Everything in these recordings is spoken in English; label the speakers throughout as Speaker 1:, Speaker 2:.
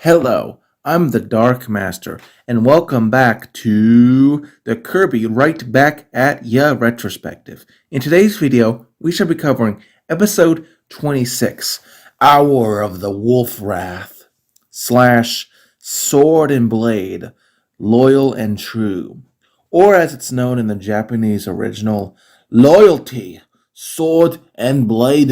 Speaker 1: Hello, I'm the Dark Master, and welcome back to the Kirby Right Back at Ya Retrospective. In today's video, we shall be covering episode 26, Hour of the WolfWrath, / Sword and Blade, Loyal and True, or as it's known in the Japanese original, Loyalty, Sword and Blade.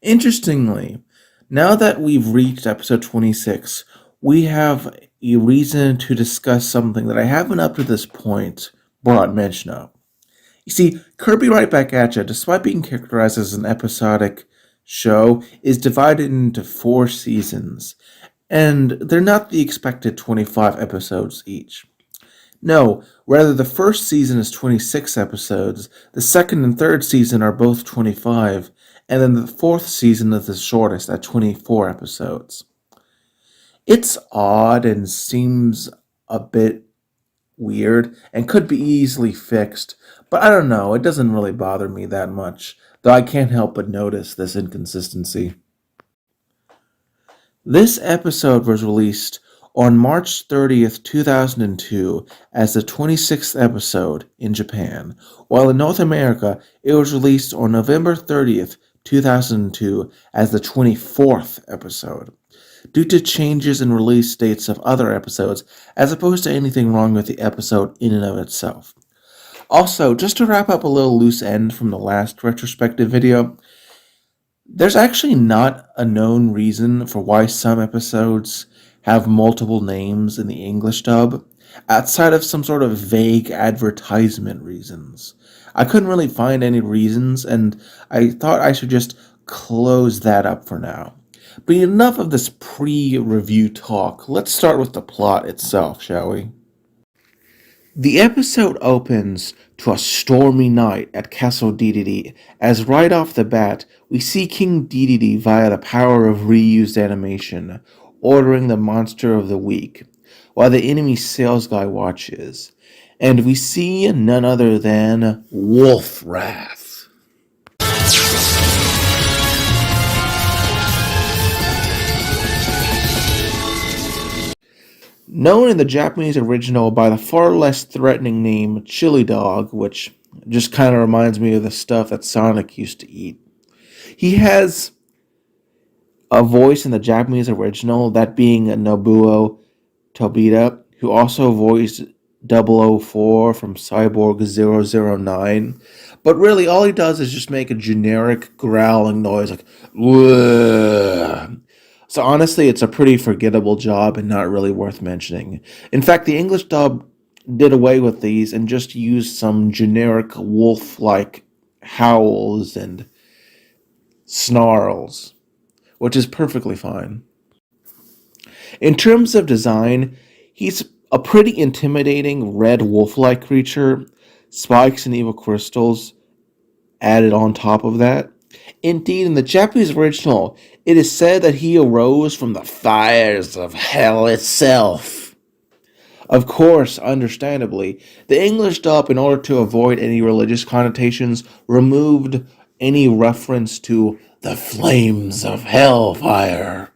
Speaker 1: Interestingly, now that we've reached episode 26, we have a reason to discuss something that I haven't up to this point brought mention of. You see, Kirby Right Back at Ya, despite being characterized as an episodic show, is divided into 4 seasons, and they're not the expected 25 episodes each. No, rather the first season is 26 episodes, the second and third season are both 25, and then the fourth season is the shortest at 24 episodes. It's odd and seems a bit weird and could be easily fixed, but I don't know, it doesn't really bother me that much, though I can't help but notice this inconsistency. This episode was released on March 30th, 2002 as the 26th episode in Japan, while in North America it was released on November 30th, 2002 as the 24th episode, due to changes in release dates of other episodes as opposed to anything wrong with the episode in and of itself. Also, just to wrap up a little loose end from the last retrospective video, there's actually not a known reason for why some episodes have multiple names in the English dub, outside of some sort of vague advertisement reasons. I couldn't really find any reasons, and I thought I should just close that up for now. But enough of this pre-review talk. Let's start with the plot itself, shall we? The episode opens to a stormy night at Castle Dedede, as right off the bat, we see King Dedede via the power of reused animation, ordering the monster of the week, while the enemy sales guy watches. And we see none other than WolfWrath. Known in the Japanese original by the far less threatening name Chili Dog, which just kind of reminds me of the stuff that Sonic used to eat. He has a voice in the Japanese original, that being Nobuo Tobita, who also voiced 004 from Cyborg 009. But really, all he does is just make a generic growling noise like, "Whoa." So honestly, it's a pretty forgettable job and not really worth mentioning. In fact, the English dub did away with these and just used some generic wolf-like howls and snarls, which is perfectly fine. In terms of design, he's a pretty intimidating red wolf-like creature, spikes and evil crystals added on top of that. Indeed, in the Japanese original, it is said that he arose from the fires of hell itself. Of course, understandably, the English dub, in order to avoid any religious connotations, removed any reference to the flames of hellfire.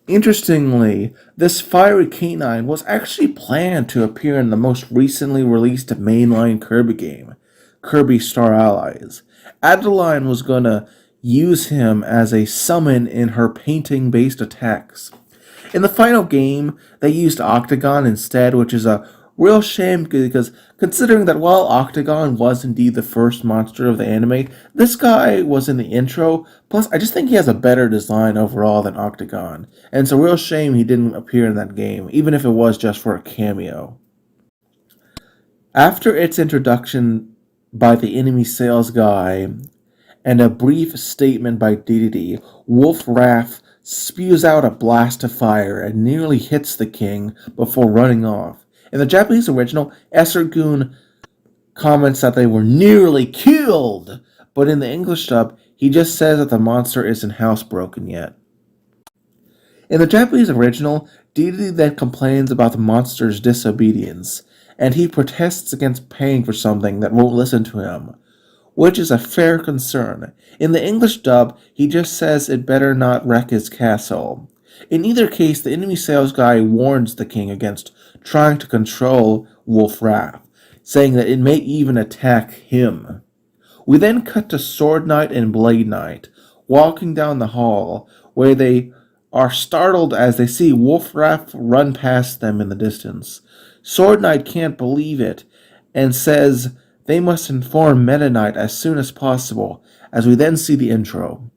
Speaker 1: Interestingly, this fiery canine was actually planned to appear in the most recently released mainline Kirby game, Kirby Star Allies. Adeline was gonna use him as a summon in her painting-based attacks. In the final game, they used Octagon instead, which is a Real shame because considering that while Octagon was indeed the first monster of the anime, this guy was in the intro. Plus, I just think he has a better design overall than Octagon. And it's a real shame he didn't appear in that game, even if it was just for a cameo. After its introduction by the enemy sales guy and a brief statement by DDD, WolfWrath spews out a blast of fire and nearly hits the king before running off. In the Japanese original, Esargun comments that they were nearly killed, but in the English dub, he just says that the monster isn't housebroken yet. In the Japanese original, Deity then complains about the monster's disobedience, and he protests against paying for something that won't listen to him, which is a fair concern. In the English dub, he just says it better not wreck his castle. In either case, the enemy sales guy warns the king against trying to control WolfWrath, saying that it may even attack him. We then cut to Sword Knight and Blade Knight, walking down the hall, where they are startled as they see WolfWrath run past them in the distance. Sword Knight can't believe it, and says they must inform Meta Knight as soon as possible, as we then see the intro.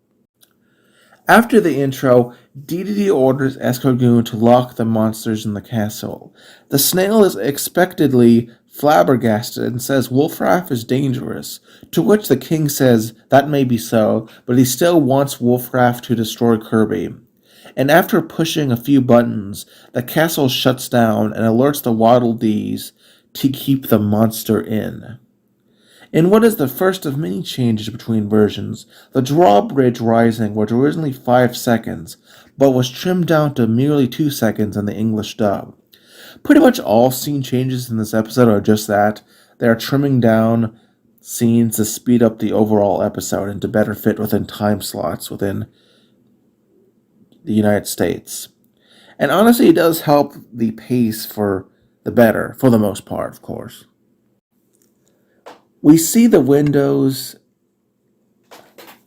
Speaker 1: After the intro, DDD orders Escargoon to lock the monsters in the castle. The snail is expectedly flabbergasted and says WolfWrath is dangerous, to which the king says that may be so, but he still wants WolfWrath to destroy Kirby. And after pushing a few buttons, the castle shuts down and alerts the Waddle Dees to keep the monster in. In what is the first of many changes between versions, the drawbridge rising was originally 5 seconds, but was trimmed down to merely 2 seconds in the English dub. Pretty much all scene changes in this episode are just that. They are trimming down scenes to speed up the overall episode and to better fit within time slots within the United States. And honestly, it does help the pace for the better, for the most part, of course. We see the windows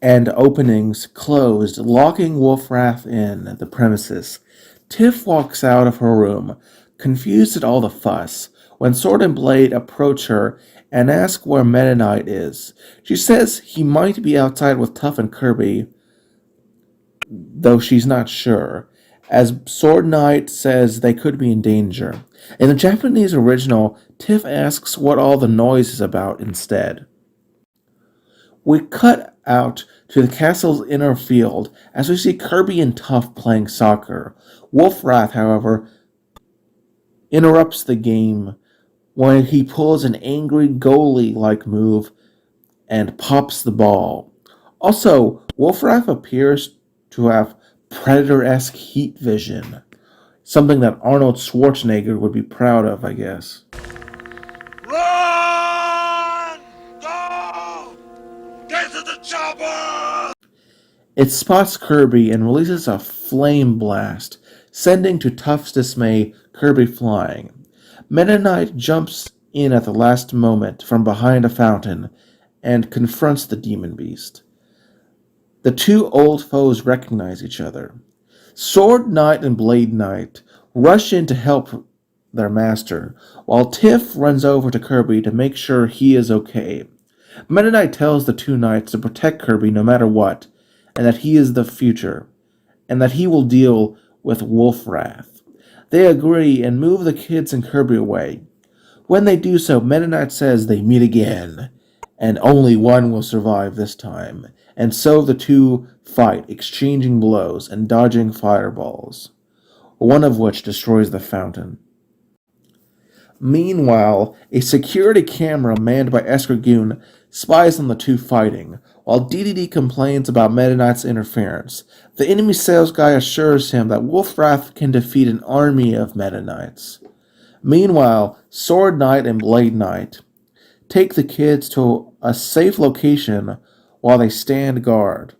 Speaker 1: and openings closed, locking WolfWrath in the premises. Tiff walks out of her room, confused at all the fuss, when Sword and Blade approach her and ask where Meta Knight is. She says he might be outside with Tuff and Kirby, though she's not sure, as Sword Knight says they could be in danger. In the Japanese original, Tiff asks what all the noise is about instead. We cut out to the castle's inner field as we see Kirby and Tuff playing soccer. WolfWrath, however, interrupts the game when he pulls an angry goalie-like move and pops the ball. Also, WolfWrath appears to have Predator-esque heat vision. Something that Arnold Schwarzenegger would be proud of, I guess.
Speaker 2: Run! Go! Get to the chopper!
Speaker 1: It spots Kirby and releases a flame blast, sending to Tuff's dismay Kirby flying. Meta Knight jumps in at the last moment from behind a fountain and confronts the demon beast. The two old foes recognize each other. Sword Knight and Blade Knight rush in to help their master, while Tiff runs over to Kirby to make sure he is okay. Meta Knight tells the two knights to protect Kirby no matter what, and that he is the future, and that he will deal with WolfWrath. They agree and move the kids and Kirby away. When they do so, Meta Knight says they meet again, and only one will survive this time, and so the two fight, exchanging blows and dodging fireballs, one of which destroys the fountain. Meanwhile, a security camera manned by Escargoon spies on the two fighting, while DDD complains about Meta Knight's interference. The enemy sales guy assures him that WolfWrath can defeat an army of Meta Knights. Meanwhile, Sword Knight and Blade Knight take the kids to a safe location while they stand guard.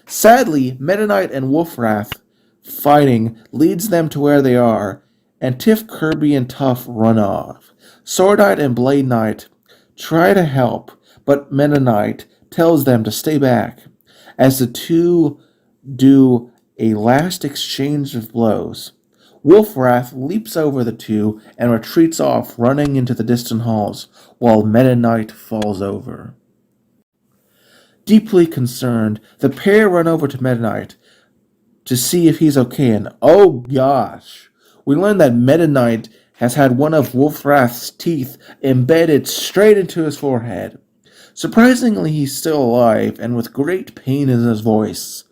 Speaker 1: Sadly, Meta Knight and WolfWrath fighting leads them to where they are, and Tiff, Kirby, and Tuff run off. Sword Knight and Blade Knight try to help, but Meta Knight tells them to stay back, as the two do a last exchange of blows. WolfWrath leaps over the two and retreats off, running into the distant halls, while Meta Knight falls over. Deeply concerned, the pair run over to Meta Knight to see if he's okay, and oh gosh, we learn that Meta Knight has had one of WolfWrath's teeth embedded straight into his forehead. Surprisingly, he's still alive, and with great pain in his voice.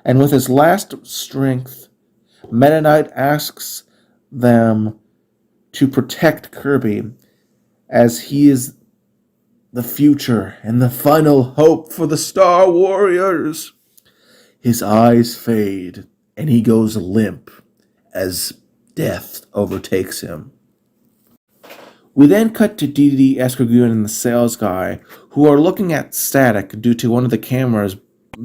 Speaker 1: And with his last strength, Meta Knight asks them to protect Kirby, as he is the future and the final hope for the Star Warriors. His eyes fade, and he goes limp as death overtakes him. We then cut to DDD, Escargoon, and the sales guy, who are looking at static due to one of the cameras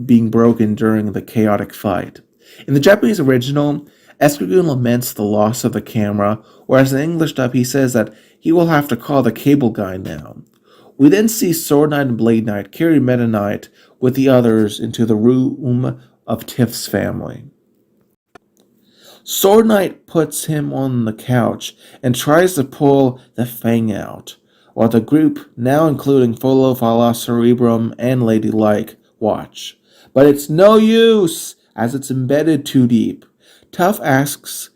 Speaker 1: being broken during the chaotic fight. In the Japanese original, Escargoon laments the loss of the camera, whereas in the English dub he says that he will have to call the cable guy now. We then see Sword Knight and Blade Knight carry Meta Knight with the others into the room of Tiff's family. Sword Knight puts him on the couch and tries to pull the fang out, while the group, now including Folo, Fala, Cerebrum, and Ladylike, watch. But it's no use, as it's embedded too deep. Tuff asks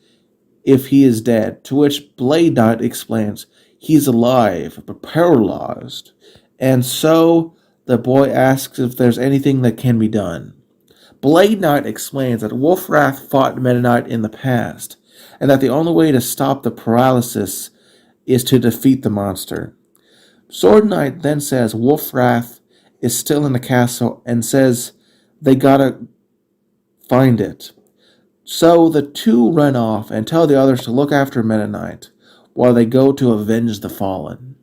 Speaker 1: if he is dead, to which Blade Knight explains he's alive, but paralyzed. And so the boy asks if there's anything that can be done. Blade Knight explains that WolfWrath fought Meta Knight in the past, and that the only way to stop the paralysis is to defeat the monster. Sword Knight then says WolfWrath is still in the castle and says they gotta find it. So the two run off and tell the others to look after Meta Knight while they go to avenge the fallen.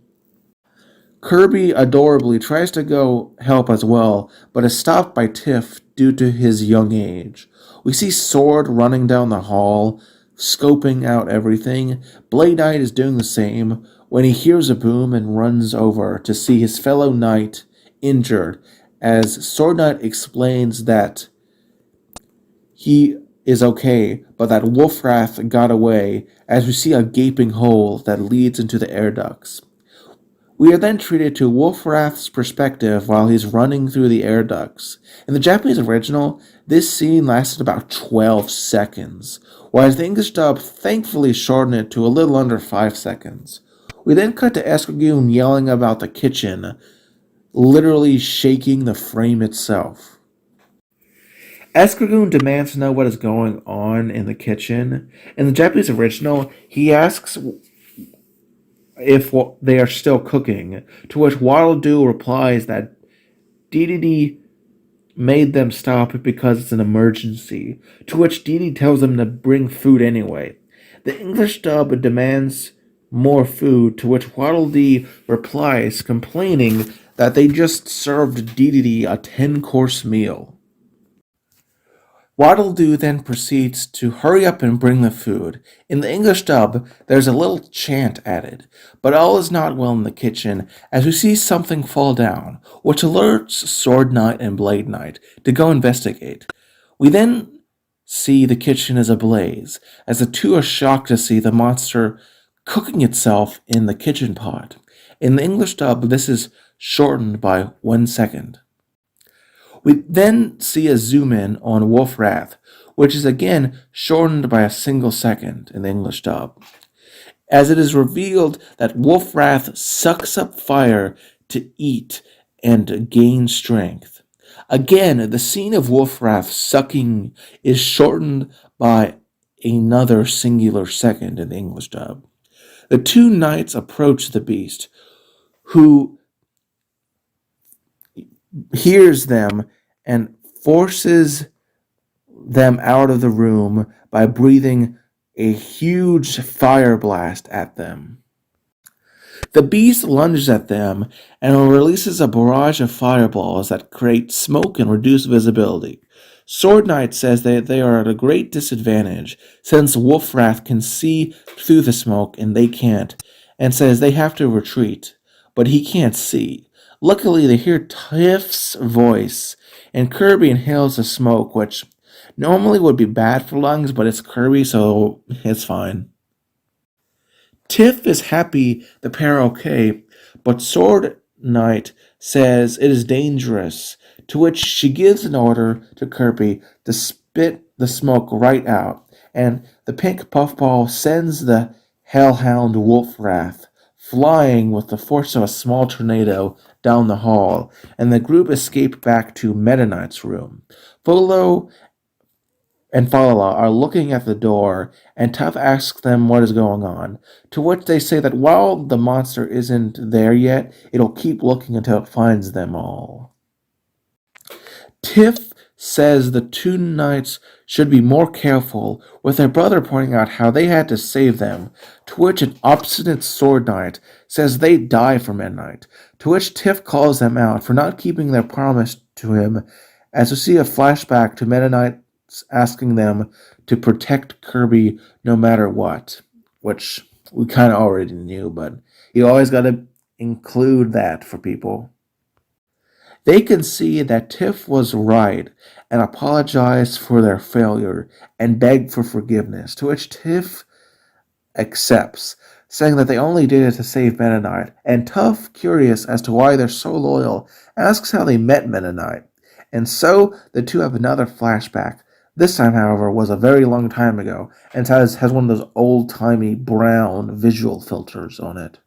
Speaker 1: Kirby adorably tries to go help as well, but is stopped by Tiff due to his young age. We see Sword running down the hall, scoping out everything. Blade Knight is doing the same when he hears a boom and runs over to see his fellow knight injured, as Sword Knight explains that he is okay, but that WolfWrath got away, as we see a gaping hole that leads into the air ducts. We are then treated to WolfWrath's perspective while he's running through the air ducts. In the Japanese original, this scene lasted about 12 seconds, whereas the English dub thankfully shortened it to a little under 5 seconds. We then cut to Escargoon yelling about the kitchen, literally shaking the frame itself. Escargoon demands to know what is going on in the kitchen. In the Japanese original, he asks if they are still cooking, to which Waddle-Doo replies that DDD made them stop because it's an emergency, to which DD tells them to bring food anyway. The English dub demands more food, to which Waddle-Dee replies, complaining that they just served DDD a 10-course meal. Waddle-Doo then proceeds to hurry up and bring the food. In the English dub, there's a little chant added, but all is not well in the kitchen as we see something fall down, which alerts Sword Knight and Blade Knight to go investigate. We then see the kitchen is ablaze, as the two are shocked to see the monster cooking itself in the kitchen pot. In the English dub, this is shortened by 1 second. We then see a zoom in on WolfWrath, which is again shortened by a single second in the English dub, as it is revealed that WolfWrath sucks up fire to eat and gain strength. Again, the scene of WolfWrath sucking is shortened by another singular second in the English dub. The two knights approach the beast, who hears them and forces them out of the room by breathing a huge fire blast at them. The beast lunges at them and releases a barrage of fireballs that create smoke and reduce visibility. Sword Knight says that they are at a great disadvantage since WolfWrath can see through the smoke and they can't, and says they have to retreat, but he can't see. Luckily, they hear Tiff's voice, and Kirby inhales the smoke, which Normally would be bad for lungs, but it's Kirby, so it's fine. Tiff is happy the pair are okay, but Sword Knight says it is dangerous, to which she gives an order to Kirby to spit the smoke right out, and the pink puffball sends the hellhound WolfWrath flying with the force of a small tornado down the hall, and the group escape back to Meta Knight's room. Folo and Falala are looking at the door, and Tuff asks them what is going on, to which they say that while the monster isn't there yet, it'll keep looking until it finds them all. Tiff says the two knights should be more careful, with their brother pointing out how they had to save them, to which an obstinate sword knight says they'd die for midnight, to which Tiff calls them out for not keeping their promise to him, as we see a flashback to Meta Knight asking them to protect Kirby no matter what, which we kind of already knew, but you always got to include that for people. They can see that Tiff was right and apologize for their failure and beg for forgiveness, to which Tiff accepts, saying that they only did it to save Meta Knight, and Tuff, curious as to why they're so loyal, asks how they met Meta Knight. And so the two have another flashback. This time, however, was a very long time ago, and has one of those old-timey brown visual filters on it.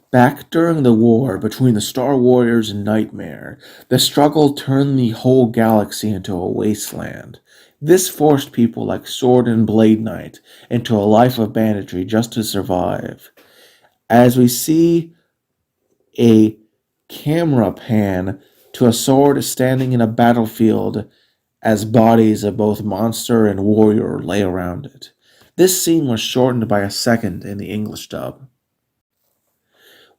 Speaker 1: Back during the war between the Star Warriors and Nightmare, the struggle turned the whole galaxy into a wasteland. This forced people like Sword and Blade Knight into a life of banditry just to survive. As we see a camera pan to a sword standing in a battlefield as bodies of both monster and warrior lay around it. This scene was shortened by a second in the English dub.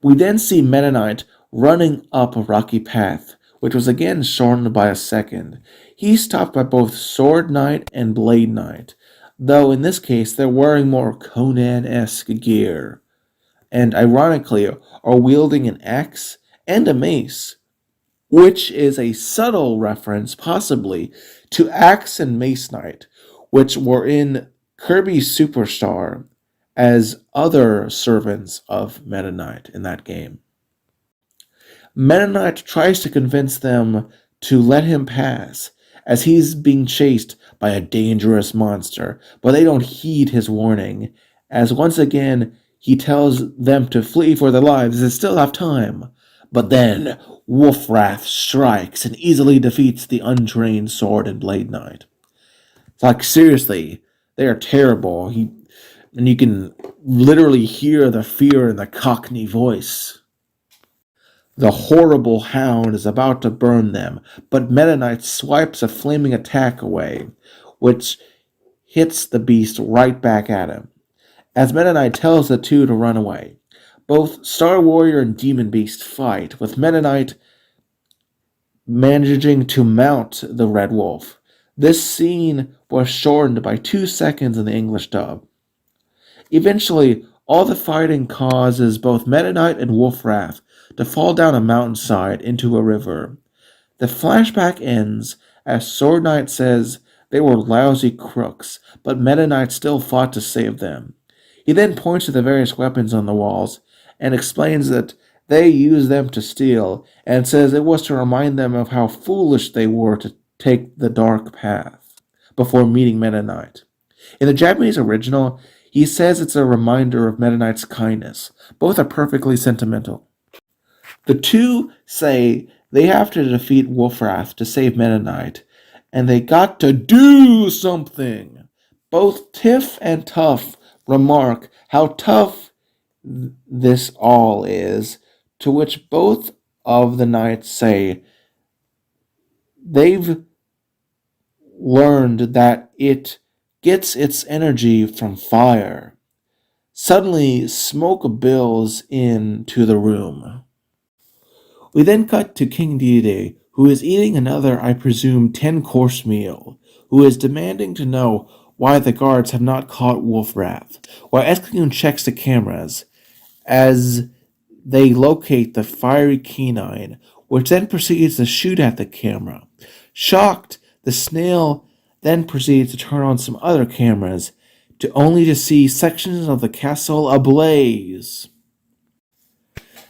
Speaker 1: We then see Meta Knight running up a rocky path, which was again shortened by a second. He's stopped by both Sword Knight and Blade Knight, though in this case they're wearing more Conan-esque gear, and ironically are wielding an axe and a mace, which is a subtle reference, possibly, to Axe and Mace Knight, which were in Kirby Superstar as other servants of Meta Knight in that game. Meta Knight tries to convince them to let him pass, as he's being chased by a dangerous monster, but they don't heed his warning, as once again he tells them to flee for their lives, they still have time. But then WolfWrath strikes and easily defeats the untrained Sword and Blade Knight. It's like, seriously, they are terrible. And you can literally hear the fear in the Cockney voice. The horrible hound is about to burn them, but Meta Knight swipes a flaming attack away, which hits the beast right back at him. As Meta Knight tells the two to run away, both Star Warrior and Demon Beast fight, with Meta Knight managing to mount the Red Wolf. This scene was shortened by 2 seconds in the English dub. Eventually, all the fighting causes both Meta Knight and WolfWrath to fall down a mountainside into a river. The flashback ends as Sword Knight says they were lousy crooks, but Meta Knight still fought to save them. He then points to the various weapons on the walls and explains that they used them to steal, and says it was to remind them of how foolish they were to take the dark path before meeting Meta Knight. In the Japanese original, he says it's a reminder of Meta Knight's kindness. Both are perfectly sentimental. The two say they have to defeat WolfWrath to save Meta Knight, and they got to do something. Both Tiff and Tuff remark how tough this all is, to which both of the knights say they've learned that it gets its energy from fire. Suddenly, smoke billows into the room. We then cut to King Dede, who is eating another, I presume, 10-course meal, who is demanding to know why the guards have not caught WolfWrath, while Escalune checks the cameras as they locate the fiery canine, which then proceeds to shoot at the camera. Shocked The snail then proceeds to turn on some other cameras, only to see sections of the castle ablaze.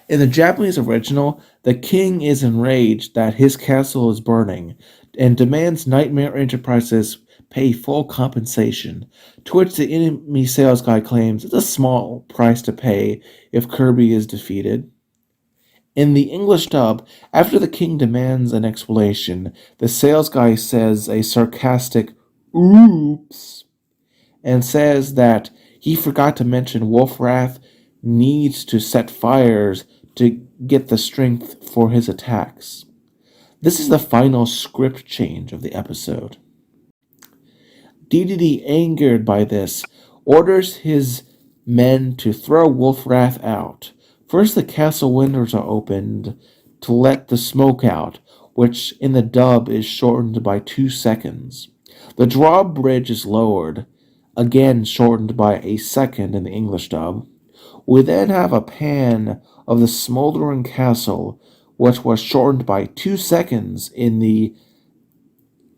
Speaker 1: In the Japanese original, the king is enraged that his castle is burning and demands Nightmare Enterprises pay full compensation, to which the enemy sales guy claims it's a small price to pay if Kirby is defeated. In the English dub, after the king demands an explanation, the sales guy says a sarcastic "oops" and says that he forgot to mention WolfWrath needs to set fires to get the strength for his attacks. This is the final script change of the episode. DDD, angered by this, orders his men to throw WolfWrath out. First, the castle windows are opened to let the smoke out, which in the dub is shortened by 2 seconds. The drawbridge is lowered, again shortened by a second in the English dub. We then have a pan of the smoldering castle, which was shortened by 2 seconds in the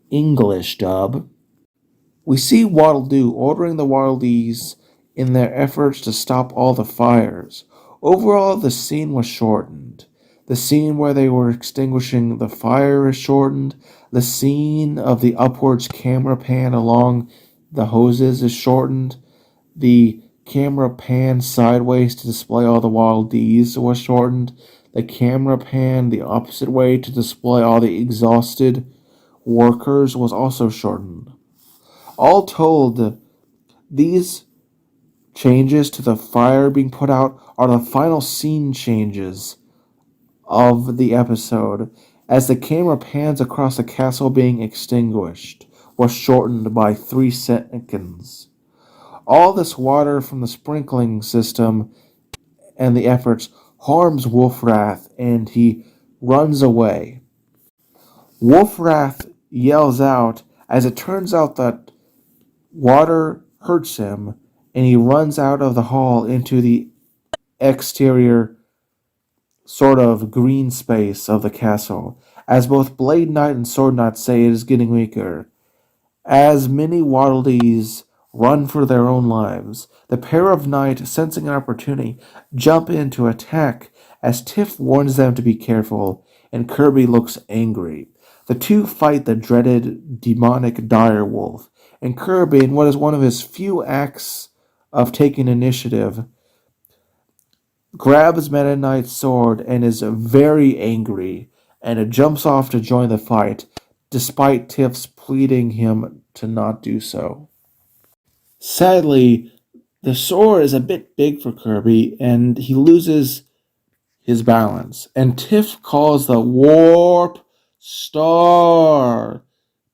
Speaker 1: English dub. We see Waddle Doo ordering the Waddle Dees in their efforts to stop all the fires. Overall, the scene was shortened. The scene where they were extinguishing the fire is shortened. The scene of the upwards camera pan along the hoses is shortened. The camera pan sideways to display all the Waddle Dees was shortened. The camera pan the opposite way to display all the exhausted workers was also shortened. All told, these changes to the fire being put out are the final scene changes of the episode, as the camera pans across the castle being extinguished was shortened by 3 seconds. All this water from the sprinkling system and the efforts harms WolfWrath, and he runs away. WolfWrath yells out as it turns out that water hurts him, and he runs out of the hall into the exterior sort of green space of the castle, as both Blade Knight and Sword Knight say it is getting weaker. As many Waddle Dees run for their own lives, the pair of Knight, sensing an opportunity, jump in to attack as Tiff warns them to be careful, and Kirby looks angry. The two fight the dreaded demonic direwolf, and Kirby, in what is one of his few acts of taking initiative, grabs Meta Knight's sword and is very angry, and jumps off to join the fight, despite Tiff's pleading him to not do so. Sadly, the sword is a bit big for Kirby, and he loses his balance, and Tiff calls the Warp Star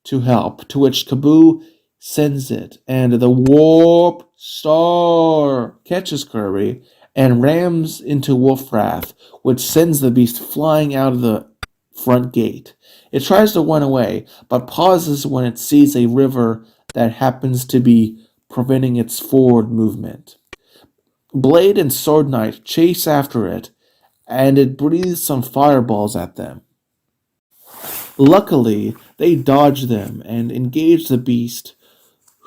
Speaker 1: to help, to which Kaboo sends it, and the Warp Star catches Kirby and rams into WolfWrath, which sends the beast flying out of the front gate. It tries to run away, but pauses when it sees a river that happens to be preventing its forward movement. Blade and Sword Knight chase after it, and it breathes some fireballs at them. Luckily, they dodge them and engage the beast,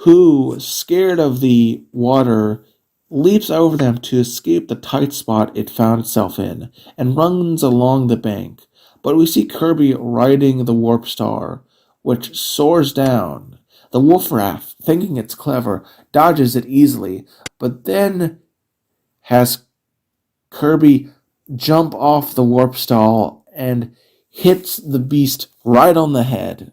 Speaker 1: who, scared of the water, leaps over them to escape the tight spot it found itself in, and runs along the bank. But we see Kirby riding the Warp Star, which soars down. The WolfWrath, thinking it's clever, dodges it easily, but then has Kirby jump off the Warp Star and hits the beast right on the head.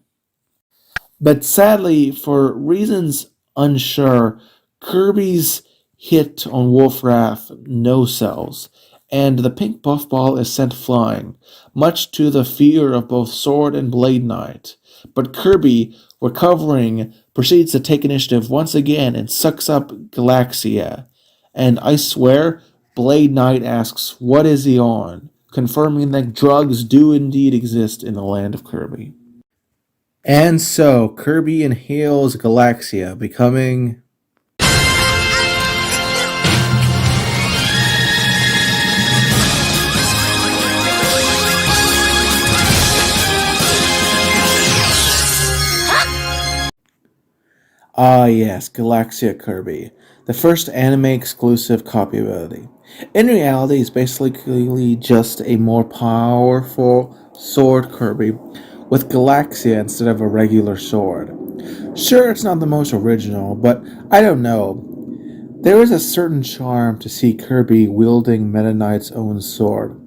Speaker 1: But sadly, for reasons unsure, Kirby's hit on WolfWrath no-sells, and the pink puffball is sent flying, much to the fear of both Sword and Blade Knight. But Kirby, recovering, proceeds to take initiative once again and sucks up Galaxia. And I swear, Blade Knight asks, what is he on? Confirming that drugs do indeed exist in the land of Kirby. And so, Kirby inhales Galaxia, becoming... Ah, yes, Galaxia Kirby, the first anime exclusive copy ability. In reality, it's basically just a more powerful sword Kirby with Galaxia instead of a regular sword. Sure, it's not the most original, but I don't know. There is a certain charm to see Kirby wielding Meta Knight's own sword.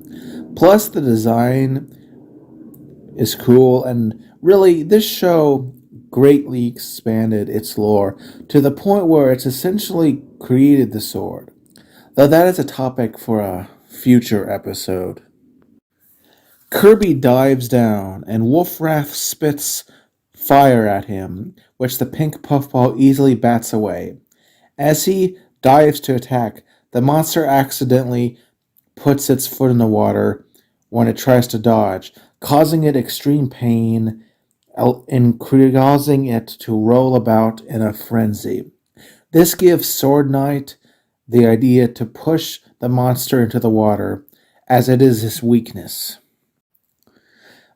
Speaker 1: Plus, the design is cool, and really, this show greatly expanded its lore to the point where it's essentially created the sword. Though that is a topic for a future episode. Kirby dives down, and WolfWrath spits fire at him, which the pink puffball easily bats away. As he dives to attack, the monster accidentally puts its foot in the water when it tries to dodge, causing it extreme pain and causing it to roll about in a frenzy. This gives Sword Knight the idea to push the monster into the water, as it is his weakness.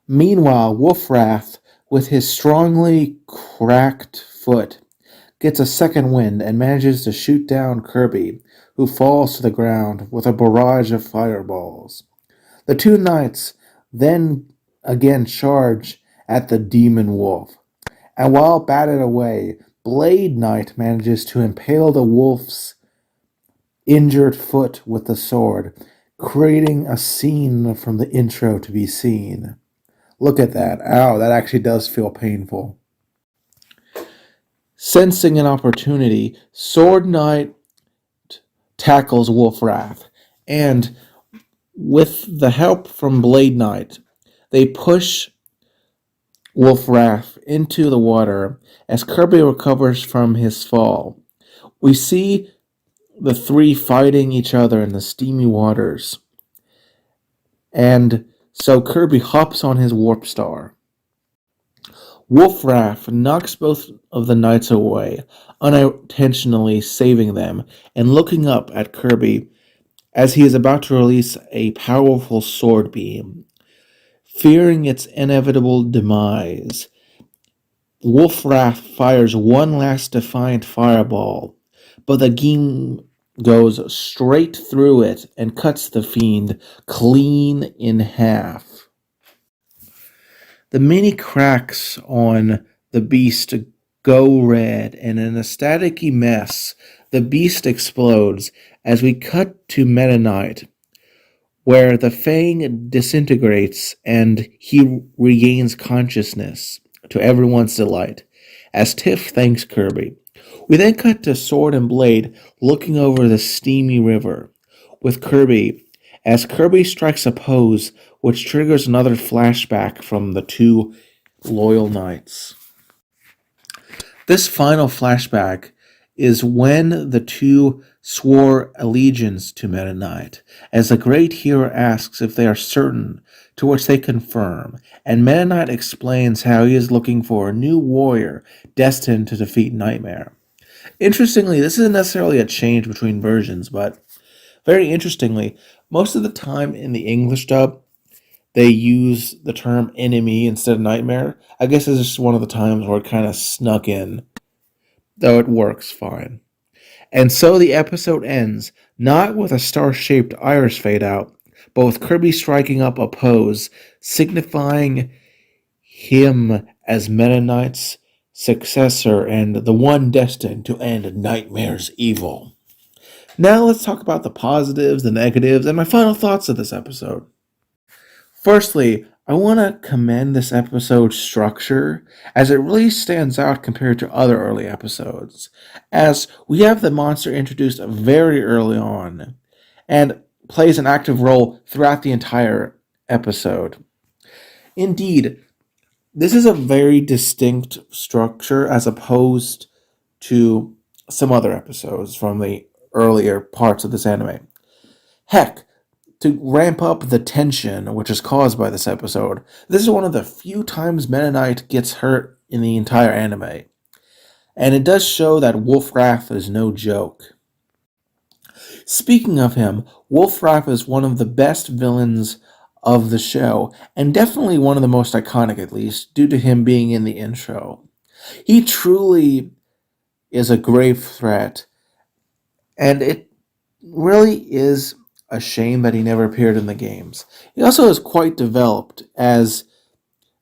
Speaker 1: Meanwhile, WolfWrath, with his strongly cracked foot, gets a second wind and manages to shoot down Kirby, who falls to the ground with a barrage of fireballs. The two knights then again charge at the demon wolf, and while batted away, Blade Knight manages to impale the wolf's injured foot with the sword, creating a scene from the intro to be seen. Look at that. Ow, that actually does feel painful. Sensing an opportunity, Sword Knight tackles WolfWrath, and with the help from Blade Knight, they push WolfWrath into the water as Kirby recovers from his fall. We see the three fighting each other in the steamy waters, and so Kirby hops on his Warp Star. WolfWrath knocks both of the knights away, unintentionally saving them, and looking up at Kirby as he is about to release a powerful sword beam. Fearing its inevitable demise, WolfWrath fires one last defiant fireball, but the beam goes straight through it and cuts the fiend clean in half. The many cracks on the beast go red, and in a staticky mess, the beast explodes as we cut to Meta Knight, where the fang disintegrates and he regains consciousness, to everyone's delight, as Tiff thanks Kirby. We then cut to Sword and Blade looking over the steamy river, with Kirby, as Kirby strikes a pose which triggers another flashback from the two loyal knights. This final flashback is when the two swore allegiance to Meta Knight, as the great hero asks if they are certain, to which they confirm, and Meta Knight explains how he is looking for a new warrior destined to defeat Nightmare. Interestingly, this isn't necessarily a change between versions, but very interestingly, most of the time in the English dub, they use the term enemy instead of nightmare. I guess it's just one of the times where it kind of snuck in, though it works fine. And so the episode ends, not with a star-shaped iris fade out, but with Kirby striking up a pose, signifying him as Meta Knight's successor and the one destined to end Nightmare's evil. Now let's talk about the positives, the negatives, and my final thoughts of this episode. Firstly, I want to commend this episode's structure, as it really stands out compared to other early episodes, as we have the monster introduced very early on, and plays an active role throughout the entire episode. Indeed, this is a very distinct structure as opposed to some other episodes from the earlier parts of this anime. Heck, to ramp up the tension which is caused by this episode, this is one of the few times Meta Knight gets hurt in the entire anime. And it does show that WolfWrath is no joke. Speaking of him, WolfWrath is one of the best villains of the show, and definitely one of the most iconic, at least, due to him being in the intro. He truly is a grave threat, and it really is a shame that he never appeared in the games. He also is quite developed, as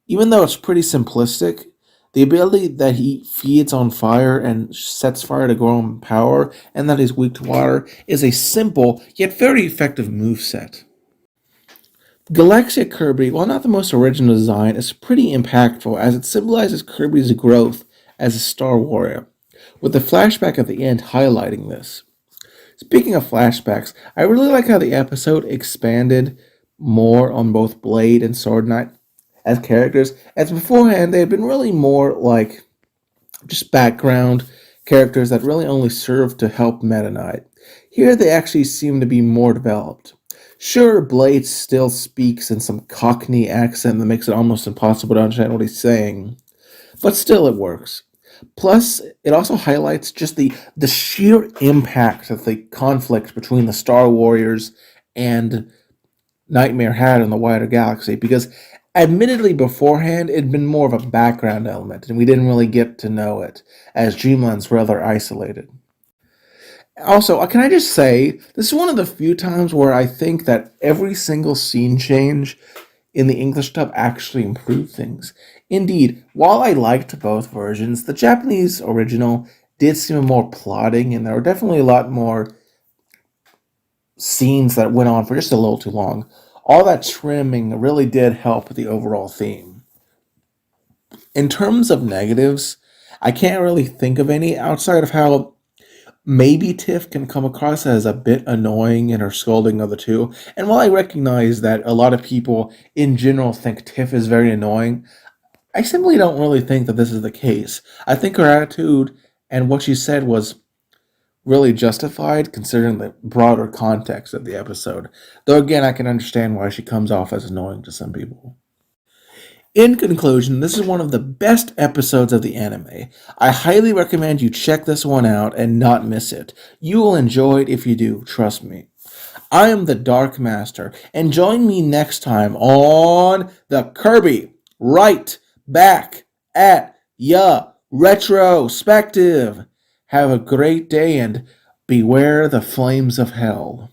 Speaker 1: even though it's pretty simplistic, the ability that he feeds on fire and sets fire to grow in power, and that he's weak to water, is a simple yet very effective moveset. Galaxia Kirby, while not the most original design, is pretty impactful as it symbolizes Kirby's growth as a Star Warrior, with the flashback at the end highlighting this. Speaking of flashbacks, I really like how the episode expanded more on both Blade and Sword Knight as characters, as beforehand they had been really more like just background characters that really only served to help Meta Knight. Here they actually seem to be more developed. Sure, Blade still speaks in some Cockney accent that makes it almost impossible to understand what he's saying, but still it works. Plus, it also highlights just the sheer impact of the conflict between the Star Warriors and Nightmare had in the wider galaxy, because admittedly beforehand it'd been more of a background element, and we didn't really get to know it, as Dreamland's rather isolated. Also, can I just say, this is one of the few times where I think that every single scene change in the English dub actually improved things. Indeed, while I liked both versions, the Japanese original did seem more plotting, and there were definitely a lot more scenes that went on for just a little too long. All that trimming really did help the overall theme. In terms of negatives, I can't really think of any outside of how maybe Tiff can come across as a bit annoying in her scolding of the two. And while I recognize that a lot of people in general think Tiff is very annoying, I simply don't really think that this is the case. I think her attitude and what she said was really justified considering the broader context of the episode. Though again, I can understand why she comes off as annoying to some people. In conclusion, this is one of the best episodes of the anime. I highly recommend you check this one out and not miss it. You will enjoy it if you do, trust me. I am the Dark Master, and join me next time on the Kirby Right Back at Ya Retrospective. Have a great day and beware the flames of hell.